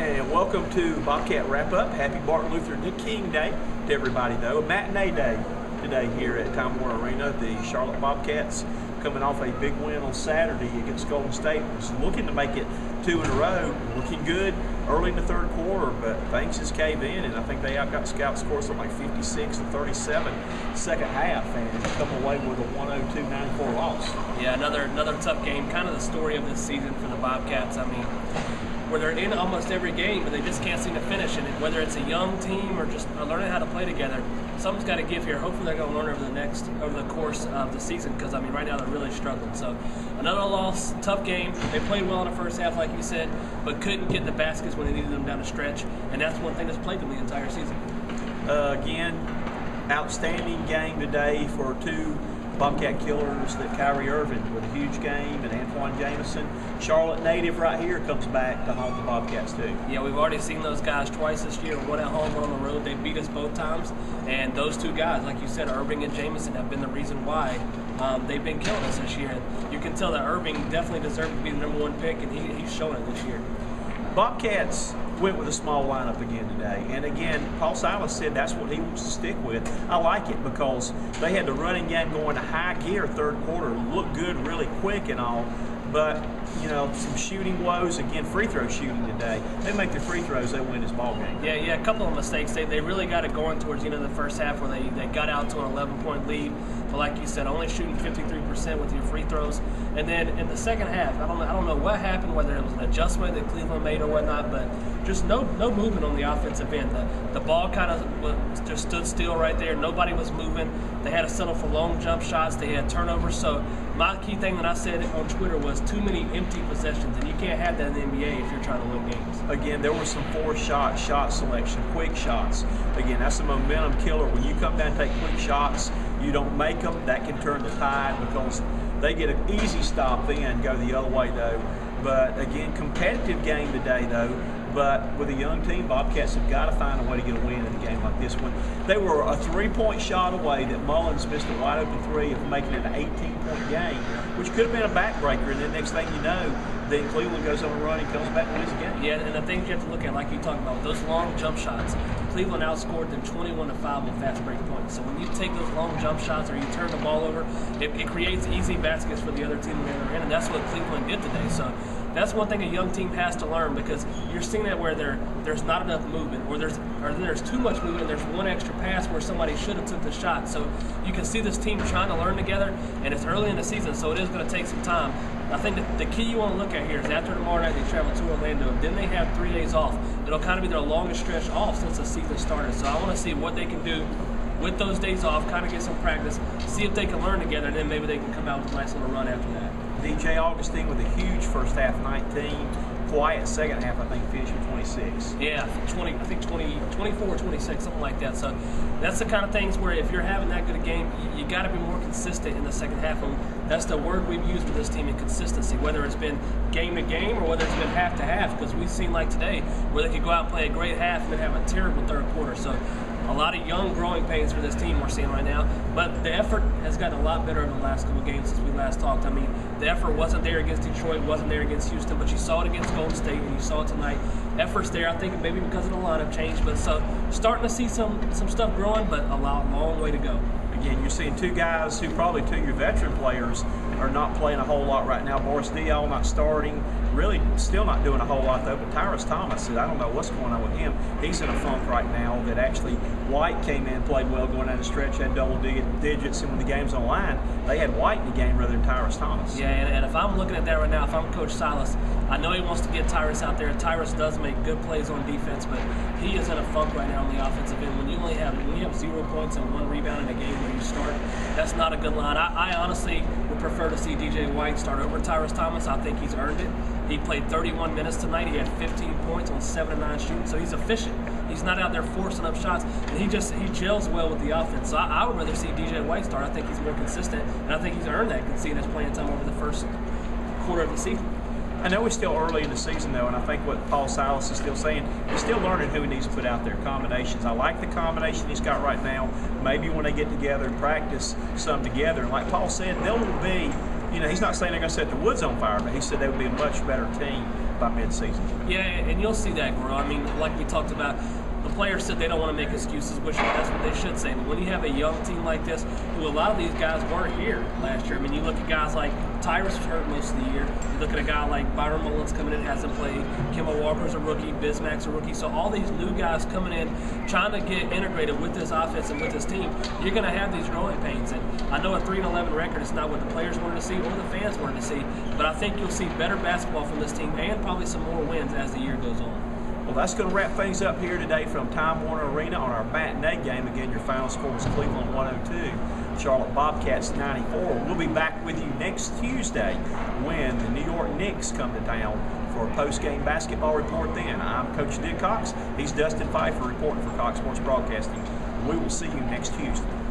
And welcome to Bobcat Wrap Up. Happy Martin Luther King Day to everybody, though. A matinee day today here at Time Warner Arena. The Charlotte Bobcats coming off a big win on Saturday against Golden State. Was looking to make it 2 in a row. Looking good early in the third quarter, but things just cave in, and I think they outgot Scout scores something like 56-37 second half, and come away with a 102-94 loss. Yeah, another tough game. Kind of the story of this season for the Bobcats. I mean, where they're in almost every game, but they just can't seem to finish. And whether it's a young team or just learning how to play together, something's got to give here. Hopefully, they're going to learn over the course of the season. Because I mean, right now they're really struggling. So another loss, tough game. They played well in the first half, like you said, but couldn't get the baskets when they needed them down the stretch. And that's one thing that's plagued them the entire season. Again, outstanding game today for two Bobcat killers, that Kyrie Irving with a huge game, and Antoine Jamison, Charlotte native right here, comes back to haunt the Bobcats too. Yeah, we've already seen those guys twice this year, one at home, one on the road. They beat us both times, and those two guys, like you said, Irving and Jamison, have been the reason why they've been killing us this year. And you can tell that Irving definitely deserved to be the #1 pick, and he's showing it this year. Bobcats went with a small lineup again today. And again, Paul Silas said that's what he wants to stick with. I like it because they had the running game going to high gear third quarter. Looked good really quick and all. But, you know, some shooting woes. Again, free throw shooting today. They make the free throws, they win this ball game. Yeah, a couple of mistakes. They really got it going towards the end of the first half where they got out to an 11-point lead. But like you said, only shooting 53% with your free throws. And then in the second half, I don't know what happened, whether it was an adjustment that Cleveland made or whatnot, but just no movement on the offensive end. The ball kind of just stood still right there. Nobody was moving. They had to settle for long jump shots. They had turnovers. So my key thing that I said on Twitter was too many empty possessions, and you can't have that in the NBA if you're trying to win games. Again, there were some shot selection, quick shots. Again, that's a momentum killer. When you come down and take quick shots, you don't make them, that can turn the tide because they get an easy stop then, go the other way though. But again, competitive game today though. But with a young team, Bobcats have got to find a way to get a win in a game like this one. They were a 3-point shot away that Mullins missed a wide open 3 of making it an 18-point game, which could have been a backbreaker. And then next thing you know, then Cleveland goes on a run and comes back and wins the game. Yeah, and the things you have to look at, like you talked about, those long jump shots. Cleveland outscored them 21-5 on fast break points. So when you take those long jump shots or you turn the ball over, it creates easy baskets for the other team when they're in, and that's what Cleveland did today. So that's one thing a young team has to learn, because you're seeing that where there's not enough movement, or there's too much movement, there's one extra pass where somebody should have took the shot. So you can see this team trying to learn together, and it's early in the season, so it is going to take some time. I think the key you want to look at here is after tomorrow night they travel to Orlando, then they have 3 days off. It'll kind of be their longest stretch off since the season started. So I want to see what they can do with those days off, kind of get some practice, see if they can learn together, and then maybe they can come out with a nice little run after that. DJ Augustine with a huge first half, 19. Quiet second half, I think, finished with 26. Yeah, 24, 26, something like that. So that's the kind of things where if you're having that good a game, you got to be more consistent in the second half. And that's the word we've used with this team, in consistency, whether it's been game to game or whether it's been half to half, because we've seen like today where they could go out and play a great half and then have a terrible third quarter. So a lot of young growing pains for this team we're seeing right now, but the effort has gotten a lot better in the last couple of games since we last talked. I mean, the effort wasn't there against Detroit, wasn't there against Houston, but you saw it against Golden State and you saw it tonight. Effort's there, I think maybe because of the lineup change, but so starting to see some stuff growing, but a long way to go. Again, you're seeing two guys who probably two of your veteran players are not playing a whole lot right now. Boris Diaw not starting, really still not doing a whole lot though, but Tyrus Thomas, I don't know what's going on with him. He's in a funk right now that actually White came in, played well going down the stretch, had double digits, and when the game's on line, they had White in the game rather than Tyrus Thomas. Yeah, and if I'm looking at that right now, if I'm Coach Silas, I know he wants to get Tyrus out there. Tyrus does make good plays on defense, but he is in a funk right now on the offensive end. When you have 0 points and 1 rebound in a game where you start, that's not a good line. I honestly would prefer to see DJ White start over Tyrus Thomas. I think he's earned it. He played 31 minutes tonight. He had 15 points on 7 of 9 shooting, so he's efficient. He's not out there forcing up shots, and he gels well with the offense. So I would rather see DJ White start. I think he's more consistent, and I think he's earned that, seeing his playing time over the first quarter of the season. I know it's still early in the season, though, and I think what Paul Silas is still saying, he's still learning who he needs to put out there, combinations. I like the combination he's got right now. Maybe when they get together and practice some together, and like Paul said, they'll be, you know, he's not saying they're going to set the Woods on fire, but he said they would be a much better team by mid-season. Yeah, and you'll see that grow. I mean, like we talked about, the players said they don't want to make excuses, which that's what they should say. But when you have a young team like this, who a lot of these guys weren't here last year. I mean, you look at guys like Tyrus was hurt most of the year. You look at a guy like Byron Mullins coming in, hasn't played. Kemba Walker's a rookie. Bismack's a rookie. So all these new guys coming in, trying to get integrated with this offense and with this team, you're going to have these growing pains. And I know a 3-11 record is not what the players wanted to see or the fans wanted to see, but I think you'll see better basketball from this team and probably some more wins as the year goes on. Well, that's going to wrap things up here today from Time Warner Arena on our matinee game. Again, your final score was Cleveland 102, Charlotte Bobcats 94. We'll be back with you next Tuesday when the New York Knicks come to town for a post-game basketball report then. I'm Coach Dick Cox. He's Dustin Phifer reporting for Cox Sports Broadcasting. We will see you next Tuesday.